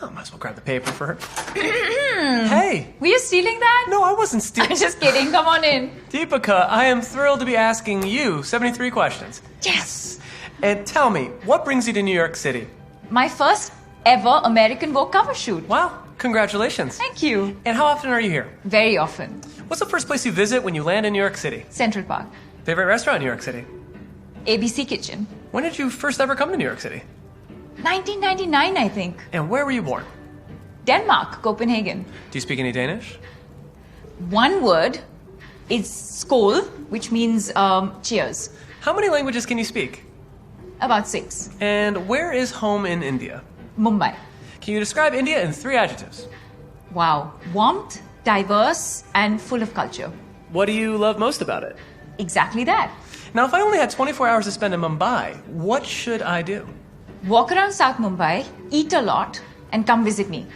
Oh, might as well grab the paper for her. Hey! Were you stealing that? No, I wasn't stealing. I'm just kidding. Come on in. Deepika, I am thrilled to be asking you 73 questions. Yes. And tell me, what brings you to New York City? My first ever American Vogue cover shoot. Wow, congratulations. Thank you. And how often are you here? Very often. What's the first place you visit when you land in New York City? Central Park. Favorite restaurant in New York City? ABC Kitchen. When did you first ever come to New York City? 1999, I think. And where were you born? Denmark, Copenhagen. Do you speak any Danish? One word is skål, which means cheers. How many languages can you speak? About 6. And where is home in India? Mumbai. Can you describe India in 3 adjectives? Wow. Warmth, diverse, and full of culture. What do you love most about it? Exactly that. Now, if I only had 24 hours to spend in Mumbai, what should I do? Walk around South Mumbai, eat a lot, and come visit me.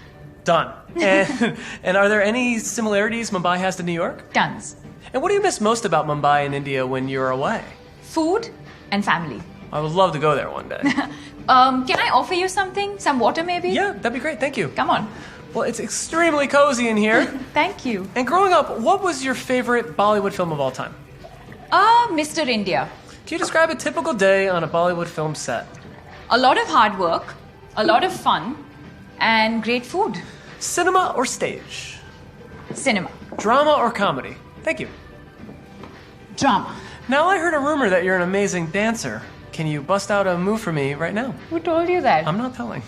Done. And are there any similarities Mumbai has to New York? Tons. And what do you miss most about Mumbai and India when you're away? Food and family. I would love to go there one day. Can I offer you something? Some water maybe? Yeah, that'd be great. Thank you. Come on. Well, it's extremely cozy in here. Thank you. And growing up, what was your favorite Bollywood film of all time? Mr. India. Can you describe a typical day on a Bollywood film set? A lot of hard work, a lot of fun, and great food. Cinema or stage? Cinema. Drama or comedy? Thank you. Drama. Now, I heard a rumor that you're an amazing dancer. Can you bust out a move for me right now? Who told you that? I'm not telling.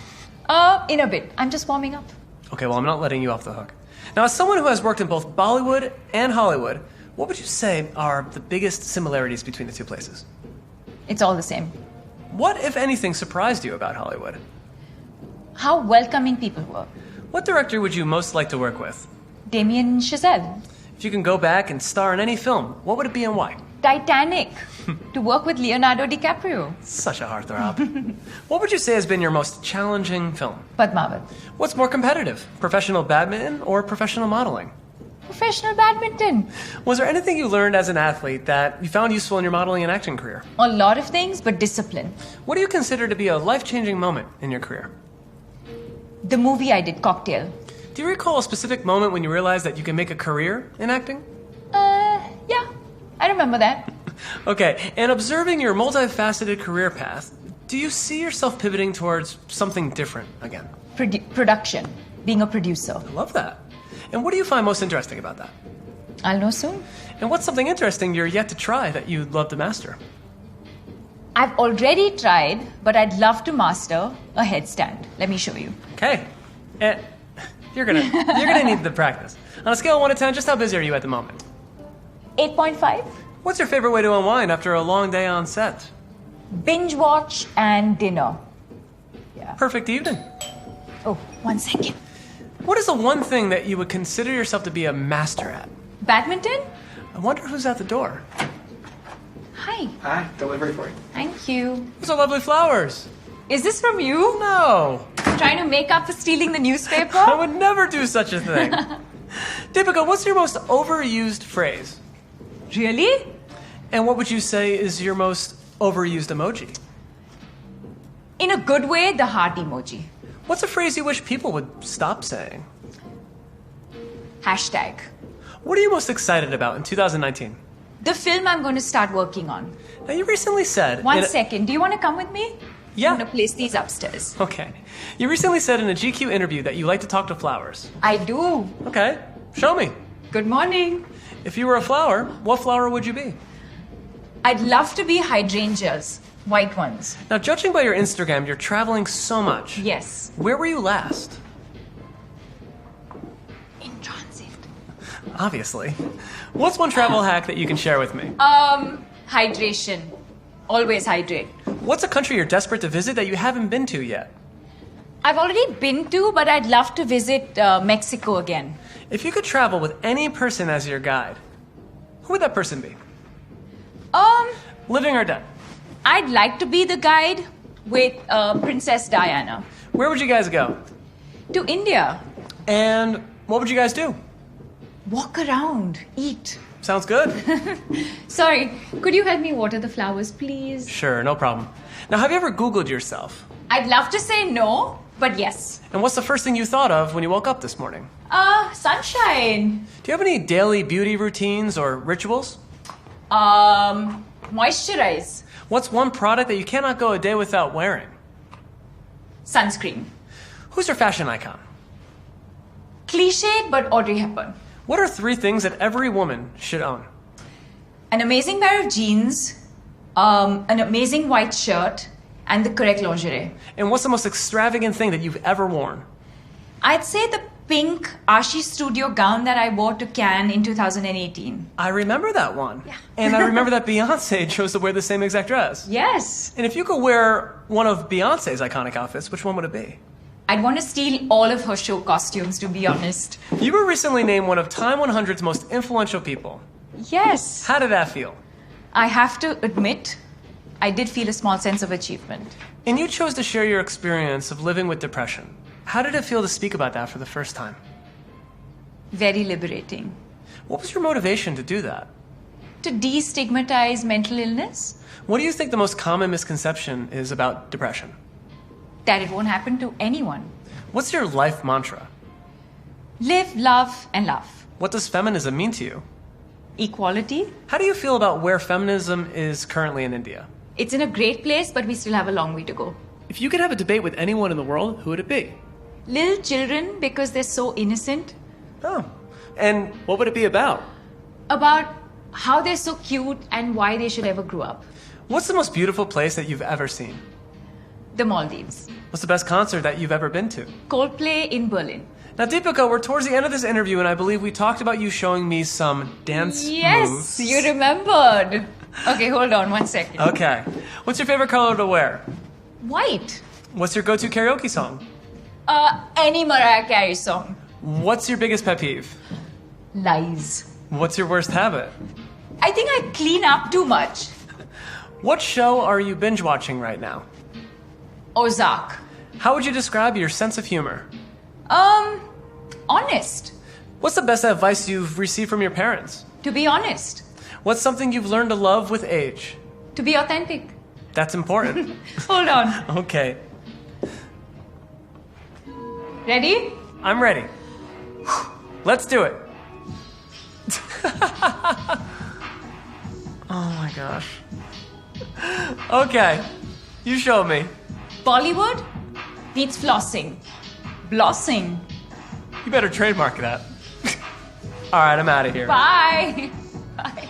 In a bit. I'm just warming up. Okay, well, I'm not letting you off the hook. Now, as someone who has worked in both Bollywood and Hollywood, what would you say are the biggest similarities between the two places? It's all the same. What, if anything, surprised you about Hollywood? How welcoming people were. What director would you most like to work with? Damien Chazelle. If you can go back and star in any film, what would it be and why? Titanic. To work with Leonardo DiCaprio. Such a heartthrob. What would you say has been your most challenging film? Padmavat. What's more competitive, professional badminton or professional modeling? Professional badminton. Was there anything you learned as an athlete that you found useful in your modeling and acting career? A lot of things, but discipline. What do you consider to be a life-changing moment in your career? The movie I did, Cocktail. Do you recall a specific moment when you realized that you can make a career in acting? Yeah, I remember that. Okay, and observing your multifaceted career path, do you see yourself pivoting towards something different again? Production. Being a producer. I love that. And what do you find most interesting about that? I'll know soon. And what's something interesting you're yet to try that you'd love to master? I've already tried, but I'd love to master a headstand. Let me show you. Okay. And you're gonna need the practice. On a scale of 1 to 10, just how busy are you at the moment? 8.5. What's your favorite way to unwind after a long day on set? Binge watch and dinner. Yeah. Perfect evening. Oh, 1 second. What is the one thing that you would consider yourself to be a master at? Badminton? I wonder who's at the door. Hi. Hi, delivery for you. Thank you. Those are lovely flowers. Is this from you? No. Trying to make up for stealing the newspaper? I would never do such a thing. Deepika, what's your most overused phrase? Really? And what would you say is your most overused emoji? In a good way, the heart emoji. What's a phrase you wish people would stop saying? Hashtag. What are you most excited about in 2019? The film I'm going to start working on. Now, you recently said... One second. Do you want to come with me? Yeah. I'm going to place these upstairs. Okay. You recently said in a GQ interview that you like to talk to flowers. I do. Okay. Show me. Good morning. If you were a flower, what flower would you be? I'd love to be hydrangeas. White ones. Now, judging by your Instagram, you're traveling so much. Yes. Where were you last? In transit. Obviously. What's one travel hack that you can share with me? Hydration. Always hydrate. What's a country you're desperate to visit that you haven't been to yet? I've already been to, but I'd love to visit Mexico again. If you could travel with any person as your guide, who would that person be? Living or dead? I'd like to be the guide with Princess Diana. Where would you guys go? To India. And what would you guys do? Walk around. Eat. Sounds good. Sorry, could you help me water the flowers, please? Sure, no problem. Now, have you ever Googled yourself? I'd love to say no, But yes. And what's the first thing you thought of when you woke up this morning? Sunshine. Do you have any daily beauty routines or rituals? Moisturize. What's one product that you cannot go a day without wearing? Sunscreen. Who's your fashion icon? Cliched, but Audrey Hepburn. What are 3 things that every woman should own? An amazing pair of jeans, an amazing white shirt, and the correct lingerie. And what's the most extravagant thing that you've ever worn? I'd say the pink Ashi Studio gown that I wore to Cannes in 2018. I remember that one. Yeah. And I remember that Beyonce chose to wear the same exact dress. Yes. And if you could wear one of Beyonce's iconic outfits, which one would it be? I'd want to steal all of her show costumes, to be honest. You were recently named one of Time 100's most influential people. Yes. How did that feel? I have to admit, I did feel a small sense of achievement. And you chose to share your experience of living with depression. How did it feel to speak about that for the first time? Very liberating. What was your motivation to do that? To destigmatize mental illness, What do you think the most common misconception is about depression? that it won't happen to anyone. What's your life mantra? Live, love, and love. What does feminism mean to you? Equality. How do you feel about where feminism is currently in India? It's in a great place, but we still have a long way to go. If you could have a debate with anyone in the world, who would it be? Little children, because they're so innocent, Oh. And what would it be about? about how they're so cute and why they should ever grow up. What's the most beautiful place that you've ever seen? The Maldives. What's the best concert that you've ever been to? Coldplay in Berlin. Now, Deepika, we're towards the end of this interview, and I believe we talked about you showing me some dance Yes, moves. you remembered. Okay, hold on 1 second. Okay. What's your favorite color to wear? White. What's your go-to karaoke song? Any Mariah Carey song. What's your biggest pet peeve? Lies. What's your worst habit? I think I clean up too much. What show are you binge watching right now? Ozark. How would you describe your sense of humor? Honest. What's the best advice you've received from your parents? To be honest. What's something you've learned to love with age? To be authentic. That's important. Hold on. Okay, Ready? I'm ready. Let's do it. Oh my gosh. Okay, you show me. Bollywood needs flossing. Blossing. You better trademark that. All right, I'm out of here. Bye. Bye.